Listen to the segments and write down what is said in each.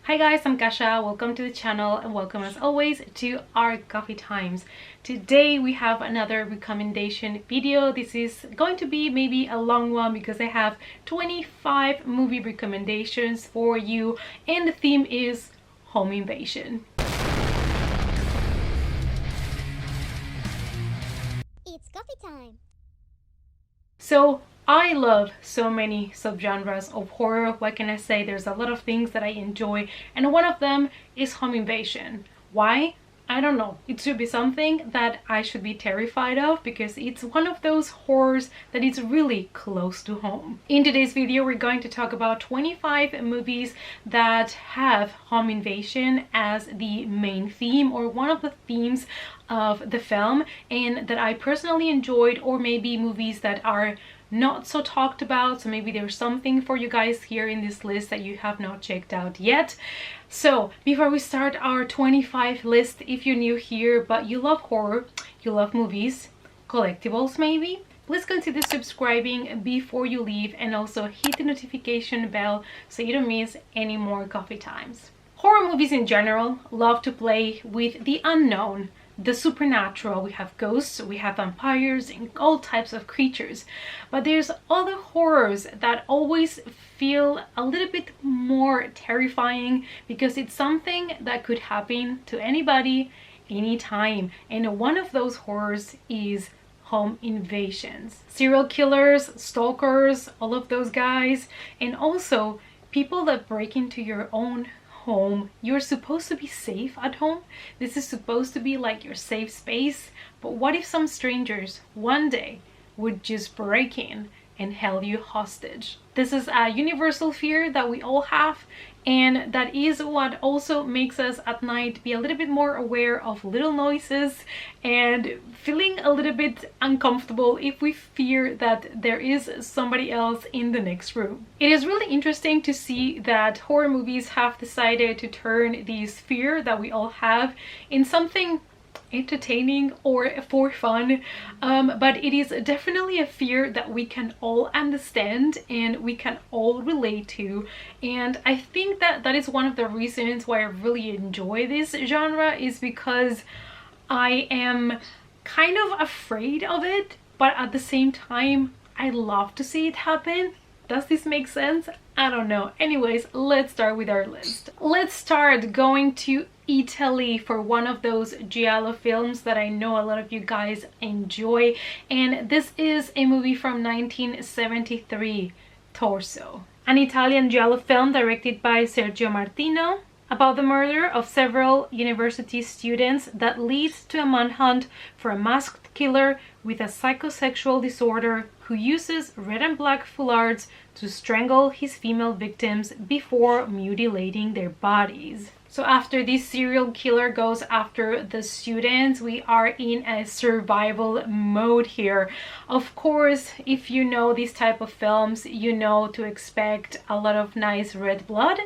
Hi guys, I'm Kasha. Welcome to the channel and welcome as always to our coffee times. Today we have another recommendation video. This is going to be maybe a long one because I have 25 movie recommendations for you and the theme is home invasion. It's coffee time. So I love so many subgenres of horror. What can I say? There's a lot of things that I enjoy, and one of them is home invasion. Why? I don't know. It should be something that I should be terrified of because it's one of those horrors that is really close to home. In today's video, we're going to talk about 25 movies that have home invasion as the main theme or one of the themes of the film and that I personally enjoyed, or maybe movies that are not so talked about, so maybe there's something for you guys here in this list that you have not checked out yet. So before we start our 25 list, if you're new here but you love horror, you love movies, collectibles maybe, please consider subscribing before you leave and also hit the notification bell so you don't miss any more coffee times. Horror movies in general love to play with the unknown, the supernatural. We have ghosts, we have vampires and all types of creatures, but there's other horrors that always feel a little bit more terrifying because it's something that could happen to anybody anytime, and one of those horrors is home invasions. Serial killers, stalkers, all of those guys, and also people that break into your own home. You're supposed to be safe at home. This is supposed to be like your safe space. But what if some strangers one day would just break in and held you hostage? This is a universal fear that we all have, and that is what also makes us at night be a little bit more aware of little noises and feeling a little bit uncomfortable if we fear that there is somebody else in the next room. It is really interesting to see that horror movies have decided to turn this fear that we all have in something entertaining or for fun, but it is definitely a fear that we can all understand and we can all relate to, and I think that that is one of the reasons why I really enjoy this genre, is because I am kind of afraid of it, but at the same time I love to see it happen. Does this make sense? I don't know. Anyways, let's start with our list. Let's start going to Italy for one of those giallo films that I know a lot of you guys enjoy, and this is a movie from 1973, Torso, an Italian giallo film directed by Sergio Martino about the murder of several university students that leads to a manhunt for a masked killer with a psychosexual disorder who uses red and black foulards to strangle his female victims before mutilating their bodies. So after this serial killer goes after the students, we are in a survival mode here. Of course, if you know these type of films, you know to expect a lot of nice red blood,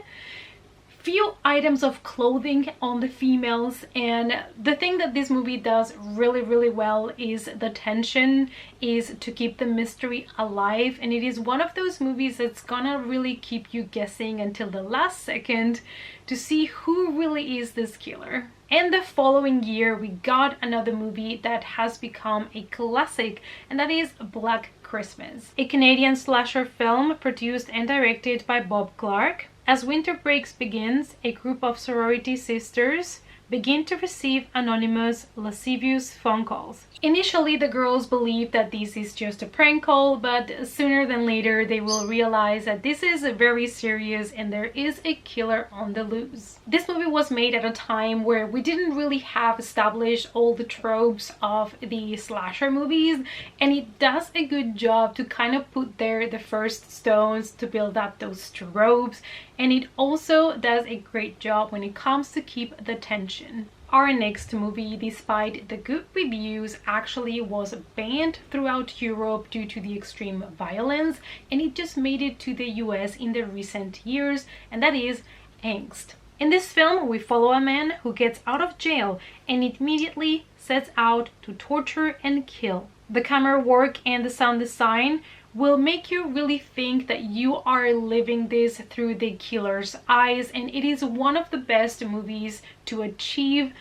few items of clothing on the females, and the thing that this movie does really well is the tension, is to keep the mystery alive, and it is one of those movies that's gonna really keep you guessing until the last second to see who really is this killer. And the following year we got another movie that has become a classic, and that is Black Christmas, a Canadian slasher film produced and directed by Bob Clark. As winter breaks begins, a group of sorority sisters begin to receive anonymous, lascivious phone calls. Initially, the girls believe that this is just a prank call, but sooner than later they will realize that this is very serious and there is a killer on the loose. This movie was made at a time where we didn't really have established all the tropes of the slasher movies, and it does a good job to kind of put there the first stones to build up those tropes, and it also does a great job when it comes to keep the tension. Our next movie, despite the good reviews, actually was banned throughout Europe due to the extreme violence, and it just made it to the US in the recent years, and that is Angst. In this film, we follow a man who gets out of jail and immediately sets out to torture and kill. The camera work and the sound design will make you really think that you are living this through the killer's eyes, and it is one of the best movies to achieve,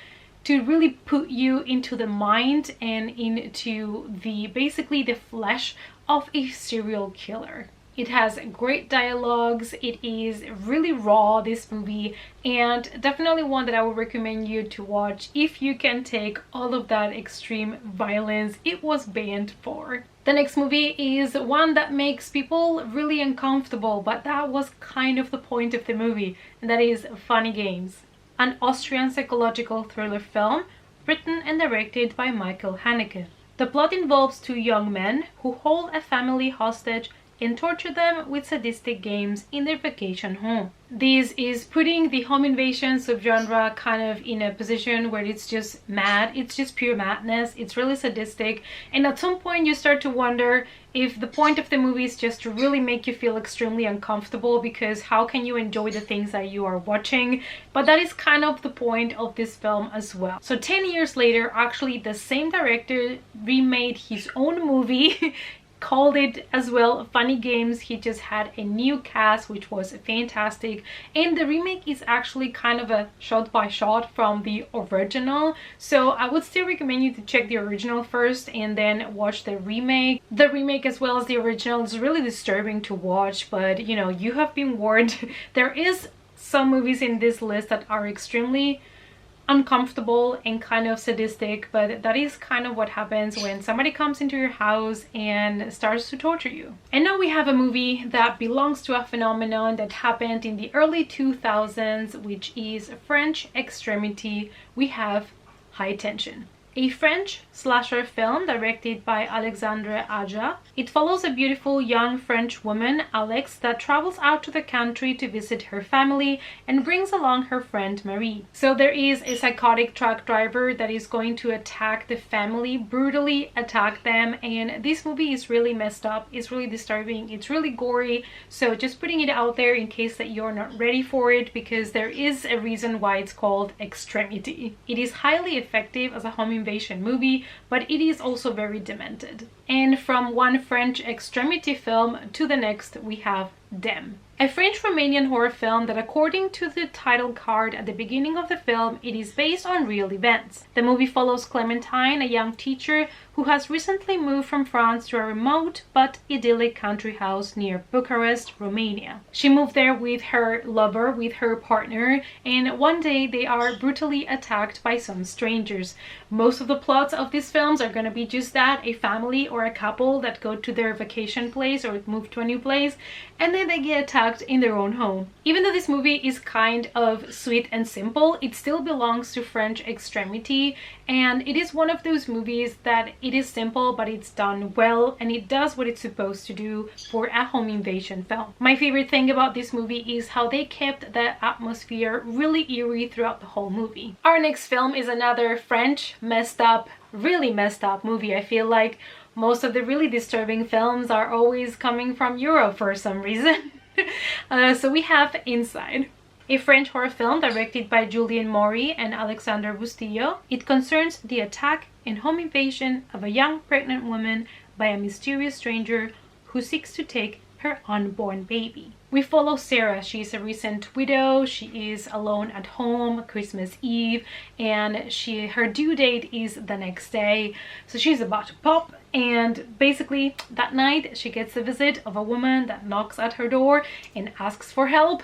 to really put you into the mind and into the basically the flesh of a serial killer. It has great dialogues, it is really raw, this movie, and definitely one that I would recommend you to watch if you can take all of that extreme violence it was banned for. The next movie is one that makes people really uncomfortable, but that was kind of the point of the movie, and that is Funny Games, an Austrian psychological thriller film written and directed by Michael Haneke. The plot involves two young men who hold a family hostage and torture them with sadistic games in their vacation home. This is putting the home invasion subgenre kind of in a position where it's just mad, it's just pure madness, it's really sadistic, and at some point you start to wonder if the point of the movie is just to really make you feel extremely uncomfortable, because how can you enjoy the things that you are watching? But that is kind of the point of this film as well. So 10 years later, actually the same director remade his own movie called it as well Funny Games. He just had a new cast, which was fantastic, and the remake is actually kind of a shot by shot from the original, so I would still recommend you to check the original first and then watch the remake. The remake as well as the original is really disturbing to watch, but you know, you have been warned. There is some movies in this list that are extremely uncomfortable and kind of sadistic, but that is kind of what happens when somebody comes into your house and starts to torture you. And now we have a movie that belongs to a phenomenon that happened in the early 2000s, which is French extremity. We have High Tension, a French slasher film directed by Alexandre Aja. It follows a beautiful young French woman, Alex, that travels out to the country to visit her family and brings along her friend Marie. So there is a psychotic truck driver that is going to attack the family, brutally attack them, and this movie is really messed up, it's really disturbing, it's really gory, so just putting it out there in case that you're not ready for it, because there is a reason why it's called Extremity. It is highly effective as a home invasion movie, but it is also very demented. And from one French extremity film to the next, we have Dem, a French-Romanian horror film that, according to the title card at the beginning of the film, it is based on real events. The movie follows Clementine, a young teacher who has recently moved from France to a remote but idyllic country house near Bucharest, Romania. She moved there with her lover, with her partner, and one day they are brutally attacked by some strangers. Most of the plots of these films are going to be just that, a family or a couple that go to their vacation place or move to a new place, and then they get attacked in their own home. Even though this movie is kind of sweet and simple, it still belongs to French extremity, and it is one of those movies that it is simple but it's done well, and it does what it's supposed to do for a home invasion film. My favorite thing about this movie is how they kept the atmosphere really eerie throughout the whole movie. Our next film is another French really messed up movie. I feel like most of the really disturbing films are always coming from Europe for some reason. So we have Inside, a French horror film directed by Julien Maury and Alexandre Bustillo. It concerns the attack and home invasion of a young pregnant woman by a mysterious stranger who seeks to take her unborn baby. We follow Sarah. She's a recent widow. She is alone at home Christmas Eve, and her due date is the next day, so she's about to pop. And basically that night she gets the visit of a woman that knocks at her door and asks for help.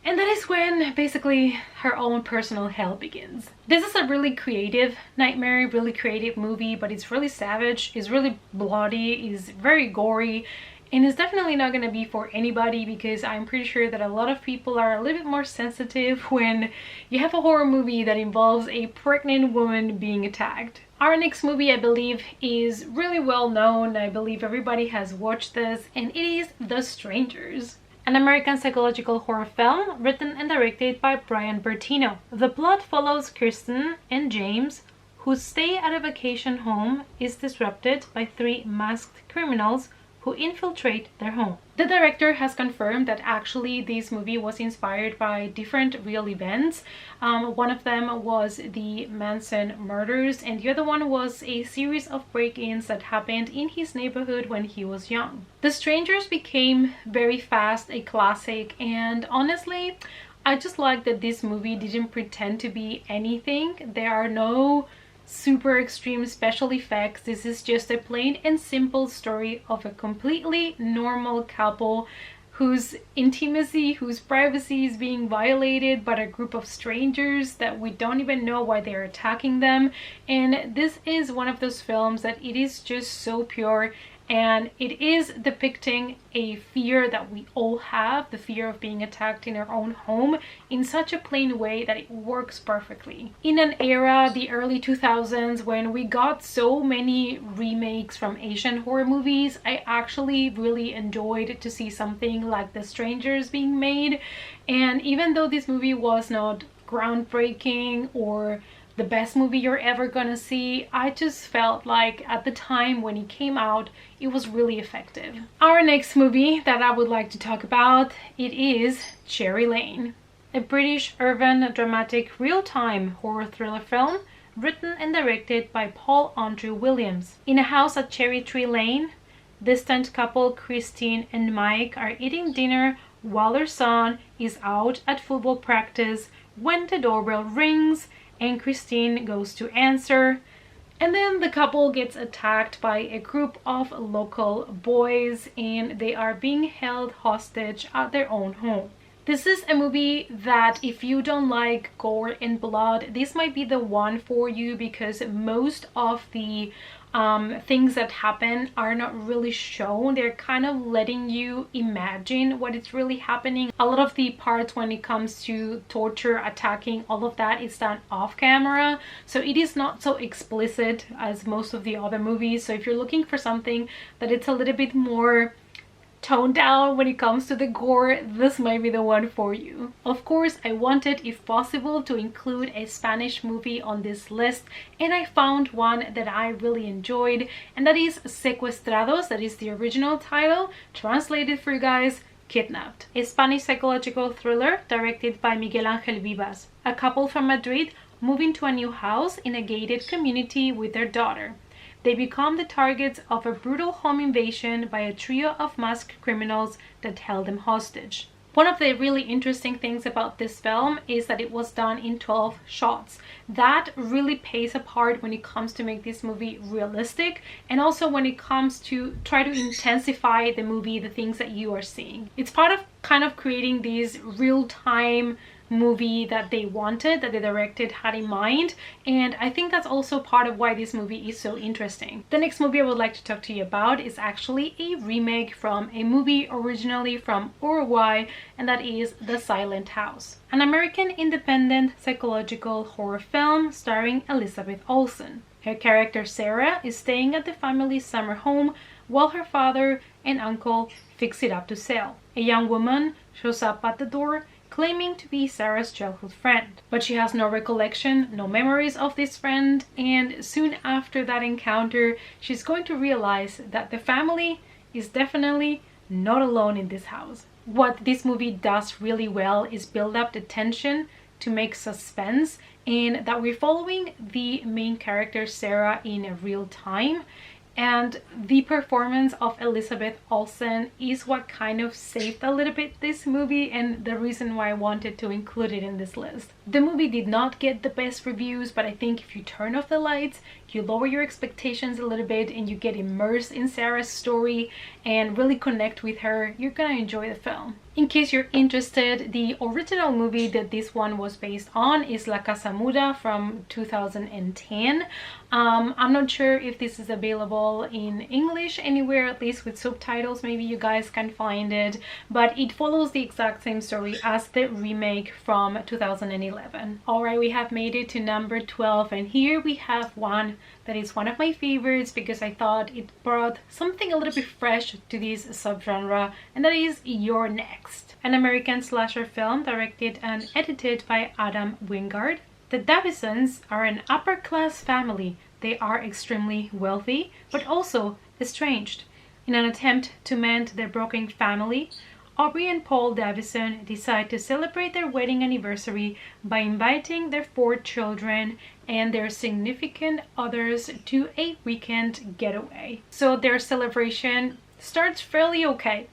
And that is when basically her own personal hell begins. This is a really creative nightmare, really creative movie, but it's really savage, it's really bloody, it's very gory, and it's definitely not going to be for anybody, because I'm pretty sure that a lot of people are a little bit more sensitive when you have a horror movie that involves a pregnant woman being attacked. Our next movie, I believe, is really well known. I believe everybody has watched this, and it is The Strangers, an American psychological horror film written and directed by Brian Bertino. The plot follows Kirsten and James, whose stay at a vacation home is disrupted by three masked criminals who infiltrate their home. The director has confirmed that actually this movie was inspired by different real events. One of them was the Manson murders, and the other one was a series of break-ins that happened in his neighborhood when he was young. The Strangers became very fast a classic, and honestly, I just like that this movie didn't pretend to be anything. There are no super extreme special effects. This is just a plain and simple story of a completely normal couple whose intimacy, whose privacy is being violated by a group of strangers that we don't even know why they're attacking them. And this is one of those films that it is just so pure, and it is depicting a fear that we all have, the fear of being attacked in our own home, in such a plain way that it works perfectly. In an era, the early 2000s, when we got so many remakes from Asian horror movies, I actually really enjoyed to see something like The Strangers being made. And even though this movie was not groundbreaking or the best movie you're ever gonna see, I just felt like at the time when it came out, it was really effective. Our next movie that I would like to talk about, it is Cherry Lane, a British urban dramatic real-time horror thriller film written and directed by Paul Andrew Williams. In a house at Cherry Tree Lane, distant couple Christine and Mike are eating dinner while their son is out at football practice when the doorbell rings and Christine goes to answer, and then the couple gets attacked by a group of local boys and they are being held hostage at their own home. This is a movie that if you don't like gore and blood, this might be the one for you, because most of the things that happen are not really shown. They're kind of letting you imagine what is really happening. A lot of the parts when it comes to torture, attacking, all of that is done off camera, so it is not so explicit as most of the other movies. So if you're looking for something that it's a little bit more toned down when it comes to the gore, this might be the one for you. Of course, I wanted, if possible, to include a Spanish movie on this list, and I found one that I really enjoyed, and that is Secuestrados. That is the original title, translated for you guys, Kidnapped. A Spanish psychological thriller directed by Miguel Ángel Vivas. A couple from Madrid move into a new house in a gated community with their daughter. They become the targets of a brutal home invasion by a trio of masked criminals that held them hostage. One of the really interesting things about this film is that it was done in 12 shots. That really plays a part when it comes to make this movie realistic, and also when it comes to try to intensify the movie, the things that you are seeing. It's part of kind of creating these real-time movie that they wanted, that the director had in mind, and I think that's also part of why this movie is so interesting. The next movie I would like to talk to you about is actually a remake from a movie originally from Uruguay, and that is The Silent House, an American independent psychological horror film starring Elizabeth Olsen. Her character Sarah is staying at the family's summer home while her father and uncle fix it up to sell. A young woman shows up at the door claiming to be Sarah's childhood friend, but she has no recollection, no memories of this friend, and soon after that encounter, she's going to realize that the family is definitely not alone in this house. What this movie does really well is build up the tension to make suspense, and that we're following the main character Sarah in real time. And the performance of Elizabeth Olsen is what kind of saved a little bit this movie, and the reason why I wanted to include it in this list. The movie did not get the best reviews, but I think if you turn off the lights, you lower your expectations a little bit, and you get immersed in Sarah's story and really connect with her, you're gonna enjoy the film. In case you're interested, the original movie that this one was based on is La Casa Muda from 2010. I'm not sure if this is available in English anywhere, at least with subtitles. Maybe you guys can find it, but it follows the exact same story as the remake from 2011. Alright, we have made it to number 12, and here we have one that is one of my favorites because I thought it brought something a little bit fresh to this subgenre, and that is You're Next, an American slasher film directed and edited by Adam Wingard. The Davisons are an upper-class family. They are extremely wealthy, but also estranged. In an attempt to mend their broken family, Aubrey and Paul Davison decide to celebrate their wedding anniversary by inviting their 4 children and their significant others to a weekend getaway. So their celebration starts fairly okay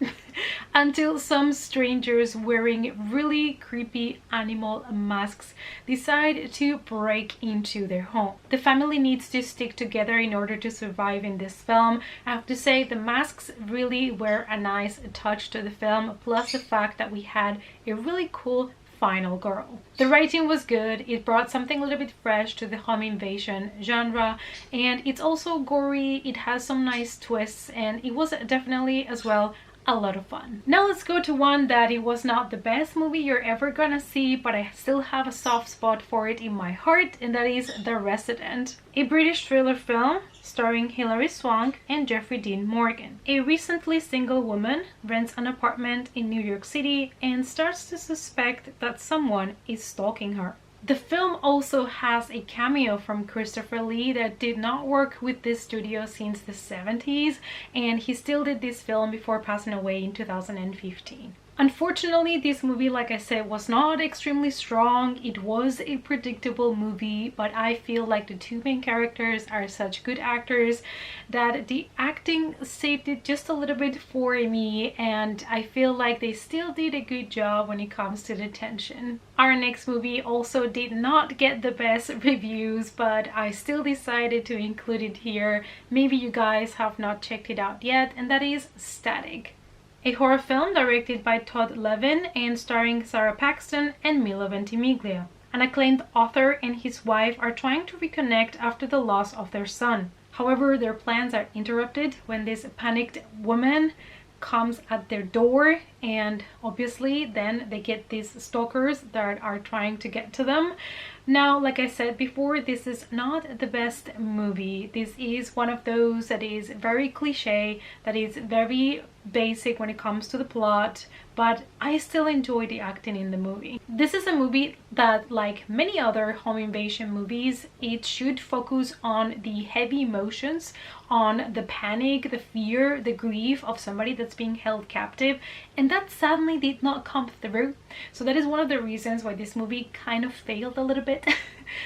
until some strangers wearing really creepy animal masks decide to break into their home. The family needs to stick together in order to survive in this film. I have to say the masks really were a nice touch to the film, plus the fact that we had a really cool final girl. The writing was good, it brought something a little bit fresh to the home invasion genre, and it's also gory, it has some nice twists, and it was definitely as well a lot of fun. Now let's go to one that it was not the best movie you're ever gonna see, but I still have a soft spot for it in my heart, and that is The Resident, a British thriller film starring Hilary Swank and Jeffrey Dean Morgan. A recently single woman rents an apartment in New York City and starts to suspect that someone is stalking her. The film also has a cameo from Christopher Lee that did not work with this studio since the 70s, and he still did this film before passing away in 2015. Unfortunately, this movie, like I said, was not extremely strong. It was a predictable movie, but I feel like the 2 main characters are such good actors that the acting saved it just a little bit for me, and I feel like they still did a good job when it comes to the tension. Our next movie also did not get the best reviews, but I still decided to include it here. Maybe you guys have not checked it out yet, and that is Static, a horror film directed by Todd Levin and starring Sarah Paxton and Milo Ventimiglia. An acclaimed author and his wife are trying to reconnect after the loss of their son. However, their plans are interrupted when this panicked woman comes at their door, and obviously then they get these stalkers that are trying to get to them. Now, like I said before, this is not the best movie. This is one of those that is very cliche, that is very basic when it comes to the plot, but I still enjoy the acting in the movie. This is a movie that, like many other home invasion movies, it should focus on the heavy emotions, on the panic, the fear, the grief of somebody that's being held captive, and that sadly did not come through. So that is one of the reasons why this movie kind of failed a little bit.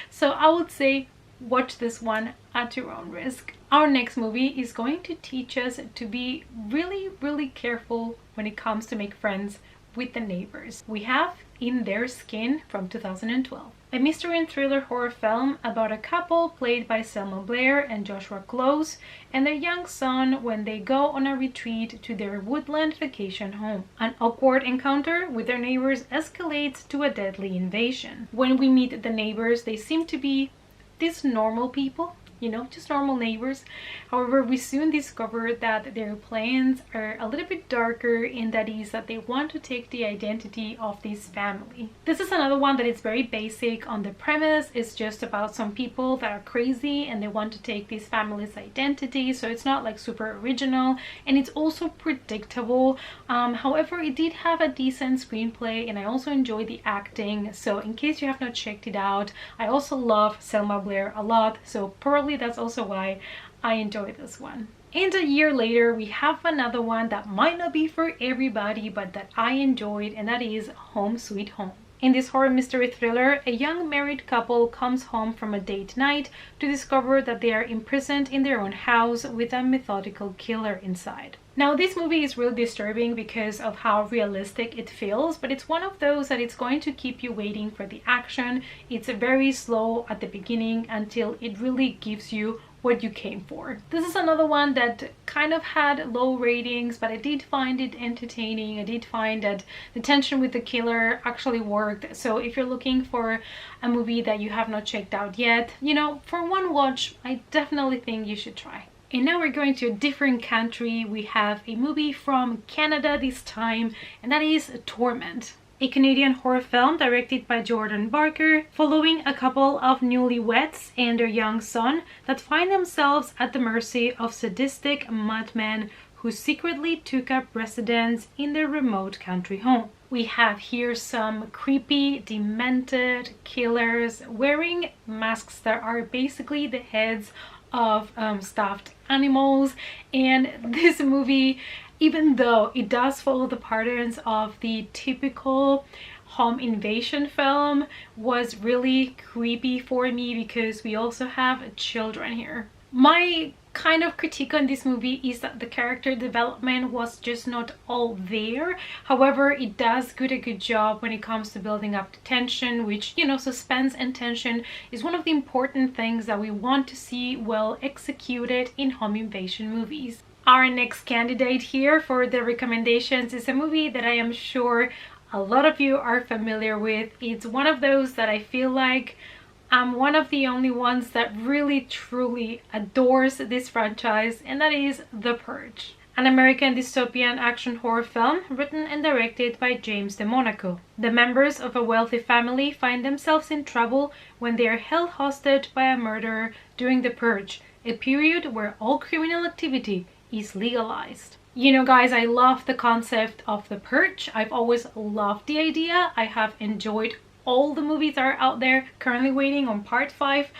So I would say watch this one at your own risk. Our next movie is going to teach us to be really careful when it comes to make friends with the neighbors. We have In Their Skin from 2012. A mystery and thriller horror film about a couple played by Selma Blair and Joshua Close and their young son when they go on a retreat to their woodland vacation home. An awkward encounter with their neighbors escalates to a deadly invasion. When we meet the neighbors, they seem to be these normal people, you know, just normal neighbors. However, we soon discover that their plans are a little bit darker, in that is that they want to take the identity of this family. This is another one that is very basic on the premise. It's just about some people that are crazy and they want to take this family's identity, so it's not like super original, and it's also predictable. However, it did have a decent screenplay and I also enjoyed the acting, so in case you have not checked it out, I also love Selma Blair a lot, so probably that's also why I enjoyed this one. And a year later, we have another one that might not be for everybody, but that I enjoyed, and that is Home Sweet Home. In this horror mystery thriller, a young married couple comes home from a date night to discover that they are imprisoned in their own house with a methodical killer inside. Now, this movie is really disturbing because of how realistic it feels, but it's one of those that it's going to keep you waiting for the action. It's very slow at the beginning until it really gives you what you came for. This is another one that kind of had low ratings, but I did find it entertaining. I did find that the tension with the killer actually worked. So if you're looking for a movie that you have not checked out yet, you know, for one watch, I definitely think you should try. And now we're going to a different country. We have a movie from Canada this time, and that is Torment, a Canadian horror film directed by Jordan Barker, following a couple of newlyweds and their young son that find themselves at the mercy of sadistic madmen who secretly took up residence in their remote country home. We have here some creepy, demented killers wearing masks that are basically the heads of stuffed animals. And this movie, even though it does follow the patterns of the typical home invasion film, was really creepy for me because we also have children here. My kind of critique on this movie is that the character development was just not all there. However, it does a good job when it comes to building up the tension, which, you know, suspense and tension is one of the important things that we want to see well executed in home invasion movies. Our next candidate here for the recommendations is a movie that I am sure a lot of you are familiar with. It's one of those that I feel like I'm one of the only ones that really truly adores this franchise, and that is The Purge, an American dystopian action horror film written and directed by James DeMonaco. The members of a wealthy family find themselves in trouble when they are held hostage by a murderer during the Purge, a period where all criminal activity is legalized. You know, guys, I love the concept of The Purge. I've always loved the idea. I have enjoyed all the movies that are out there, currently waiting on part 5.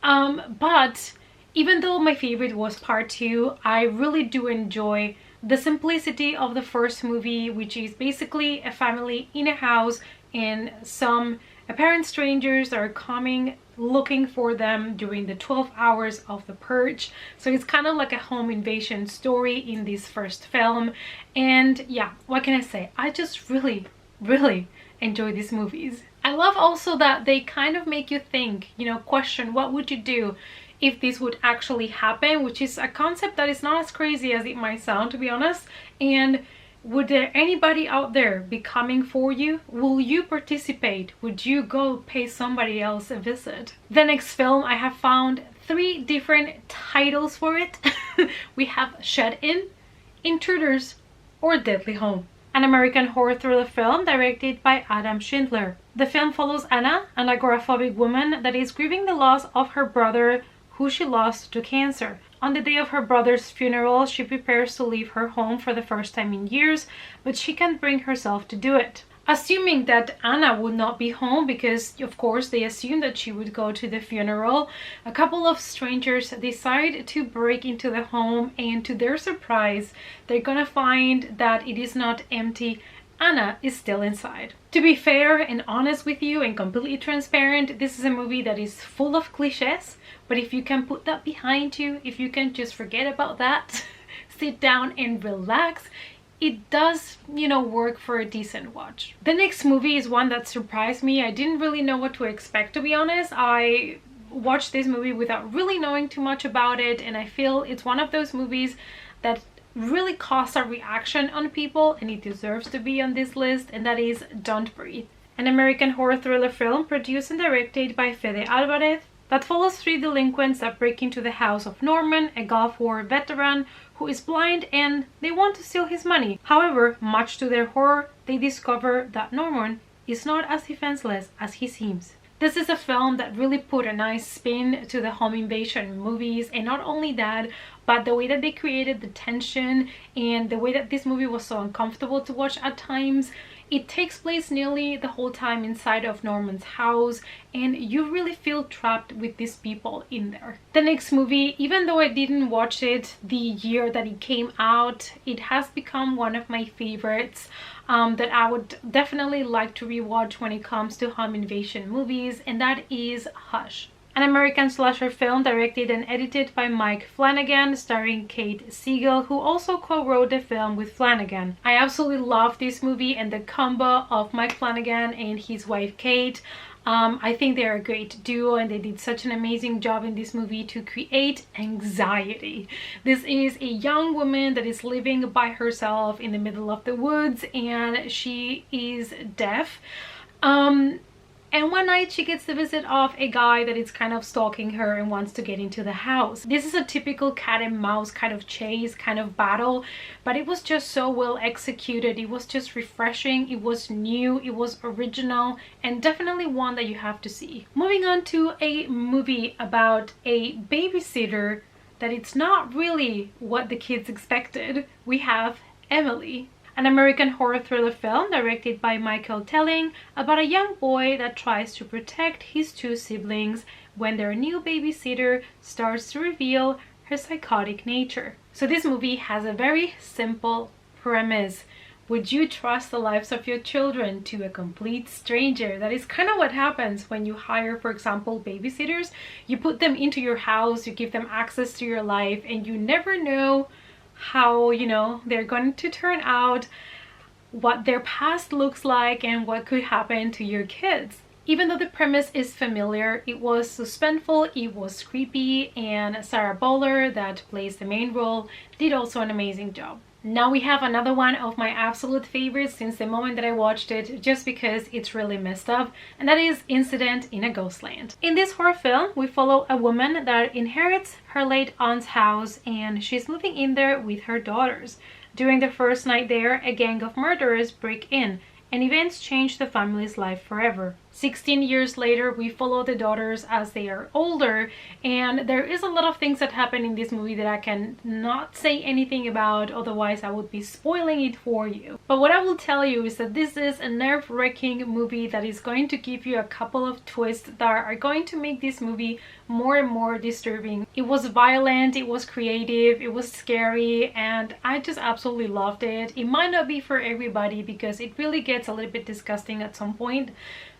But even though my favorite was part 2, I really do enjoy the simplicity of the first movie, which is basically a family in a house and some apparent strangers are coming looking for them during the 12 hours of the Purge. So it's kind of like a home invasion story in this first film. And yeah, what can I say? I just really enjoy these movies. I love also that they kind of make you think, you know, question what would you do if this would actually happen, which is a concept that is not as crazy as it might sound, to be honest. And would there anybody out there be coming for you? Will you participate? Would you go pay somebody else a visit? The next film, I have found 3 different titles for it. We have Shut In, Intruders, or Deadly Home, an American horror thriller film directed by Adam Schindler. The film follows Anna, an agoraphobic woman that is grieving the loss of her brother, who she lost to cancer. On the day of her brother's funeral, she prepares to leave her home for the first time in years, but she can't bring herself to do it. Assuming that Anna would not be home, because of course they assume that she would go to the funeral, a couple of strangers decide to break into the home, and to their surprise, they're gonna find that it is not empty. Anna is still inside. To be fair and honest with you and completely transparent, this is a movie that is full of cliches, but if you can put that behind you, if you can just forget about that, sit down and relax, it does, you know, work for a decent watch. The next movie is one that surprised me. I didn't really know what to expect, to be honest. I watched this movie without really knowing too much about it, and I feel it's one of those movies that really caused a reaction on people, and it deserves to be on this list, and that is Don't Breathe, an American horror thriller film produced and directed by Fede Alvarez that follows 3 delinquents that break into the house of Norman, a Gulf War veteran who is blind, and they want to steal his money. However, much to their horror, they discover that Norman is not as defenseless as he seems. This is a film that really put a nice spin to the home invasion movies, and not only that, but the way that they created the tension and the way that this movie was so uncomfortable to watch at times. It takes place nearly the whole time inside of Norman's house, and you really feel trapped with these people in there. The next movie, even though I didn't watch it the year that it came out, it has become one of my favorites that I would definitely like to rewatch when it comes to home invasion movies, and that is Hush, an American slasher film directed and edited by Mike Flanagan, starring Kate Siegel, who also co-wrote the film with Flanagan. I absolutely love this movie and the combo of Mike Flanagan and his wife Kate. I think they're a great duo, and they did such an amazing job in this movie to create anxiety. This is a young woman that is living by herself in the middle of the woods, and she is deaf. And one night she gets the visit of a guy that is kind of stalking her and wants to get into the house. This is a typical cat and mouse kind of chase, kind of battle, but it was just so well executed. It was just refreshing, it was new, it was original, and definitely one that you have to see. Moving on to a movie about a babysitter that it's not really what the kids expected. We have Emily, an American horror thriller film directed by Michael Telling about a young boy that tries to protect his two siblings when their new babysitter starts to reveal her psychotic nature. So this movie has a very simple premise. Would you trust the lives of your children to a complete stranger? That is kind of what happens when you hire, for example, babysitters. You put them into your house, you give them access to your life, and you never know how, they're going to turn out, what their past looks like, and what could happen to your kids. Even though the premise is familiar, it was suspenseful, it was creepy, and Sarah Bowler, that plays the main role, did also an amazing job. Now we have another one of my absolute favorites since the moment that I watched it, just because it's really messed up, and that is Incident in a Ghostland. In this horror film, we follow a woman that inherits her late aunt's house, and she's moving in there with her daughters. During the first night there, a gang of murderers break in, and events change the family's life forever. 16 years later, we follow the daughters as they are older, and there is a lot of things that happen in this movie that I can not say anything about, otherwise I would be spoiling it for you. But what I will tell you is that this is a nerve-wracking movie that is going to give you a couple of twists that are going to make this movie more and more disturbing. It was violent, it was creative, it was scary, and I just absolutely loved it. It might not be for everybody because it really gets a little bit disgusting at some point.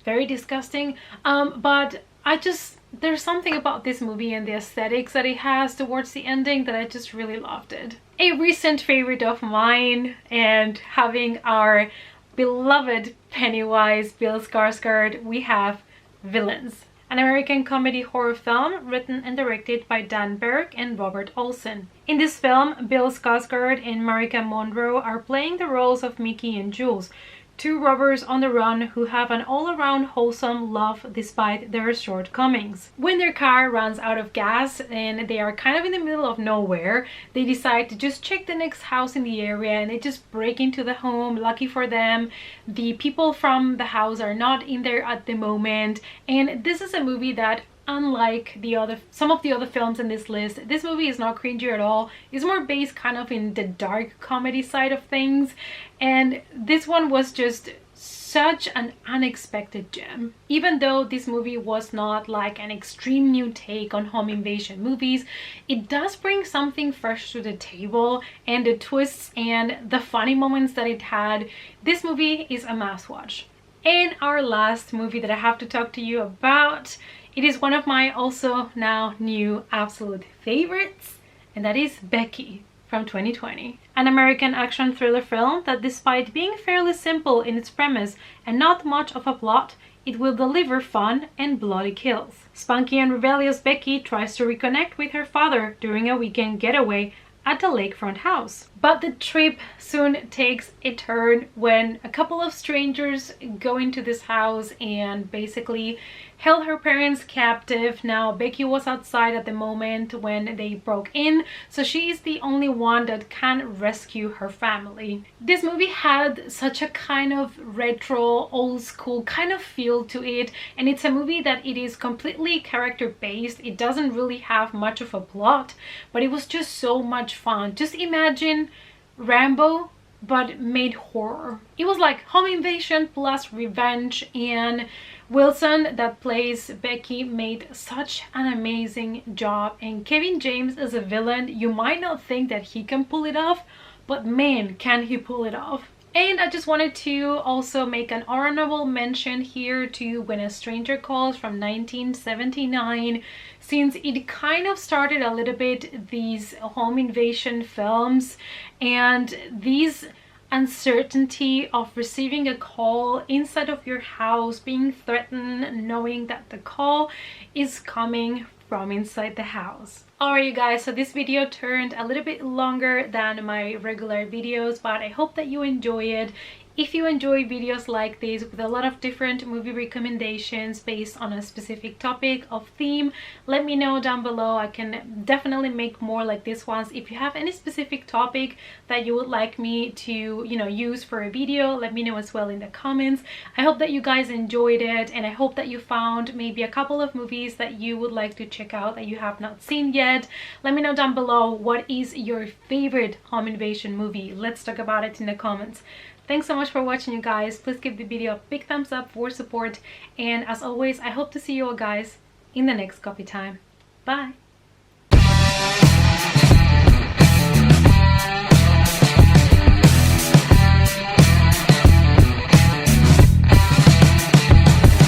Very disgusting, but there's something about this movie and the aesthetics that it has towards the ending that I just really loved it. A recent favorite of mine, and having our beloved Pennywise Bill Skarsgård, we have Villains, an American comedy horror film written and directed by Dan Berg and Robert Olson. In this film, Bill Skarsgård and Marika Monroe are playing the roles of Mickey and Jules, two robbers on the run who have an all-around wholesome love despite their shortcomings. When their car runs out of gas and they are kind of in the middle of nowhere, they decide to just check the next house in the area, and they just break into the home. Lucky for them, the people from the house are not in there at the moment, and this is a movie that, unlike some of the other films in this list, this movie is not cringy at all. It's more based kind of in the dark comedy side of things, and this one was just such an unexpected gem. Even though this movie was not like an extreme new take on home invasion movies, it does bring something fresh to the table, and the twists and the funny moments that it had, this movie is a must watch. And our last movie that I have to talk to you about, it is one of my also now new absolute favorites, and that is Becky from 2020. An American action thriller film that, despite being fairly simple in its premise and not much of a plot, it will deliver fun and bloody kills. Spunky and rebellious Becky tries to reconnect with her father during a weekend getaway at the lakefront house. But the trip soon takes a turn when a couple of strangers go into this house and basically held her parents captive. Now, Becky was outside at the moment when they broke in, so she is the only one that can rescue her family. This movie had such a kind of retro, old school kind of feel to it, and it's a movie that it is completely character based. It doesn't really have much of a plot, but it was just so much fun. Just imagine Rambo but made horror. It was like home invasion plus revenge, and Wilson, that plays Becky, made such an amazing job. And Kevin James as a villain, you might not think that he can pull it off, but man, can he pull it off. And I just wanted to also make an honorable mention here to When a Stranger Calls from 1979, since it kind of started a little bit these home invasion films, and these uncertainty of receiving a call inside of your house, being threatened, knowing that the call is coming from inside the house. Alright you guys, so this video turned a little bit longer than my regular videos, but I hope that you enjoy it. If you enjoy videos like this with a lot of different movie recommendations based on a specific topic of theme, let me know down below. I can definitely make more like this ones. If you have any specific topic that you would like me to, use for a video, let me know as well in the comments. I hope that you guys enjoyed it, and I hope that you found maybe a couple of movies that you would like to check out that you have not seen yet. Let me know down below, what is your favorite home invasion movie? Let's talk about it in the comments. Thanks so much for watching, you guys. Please give the video a big thumbs up for support, and as always, I hope to see you all guys in the next copy time. Bye.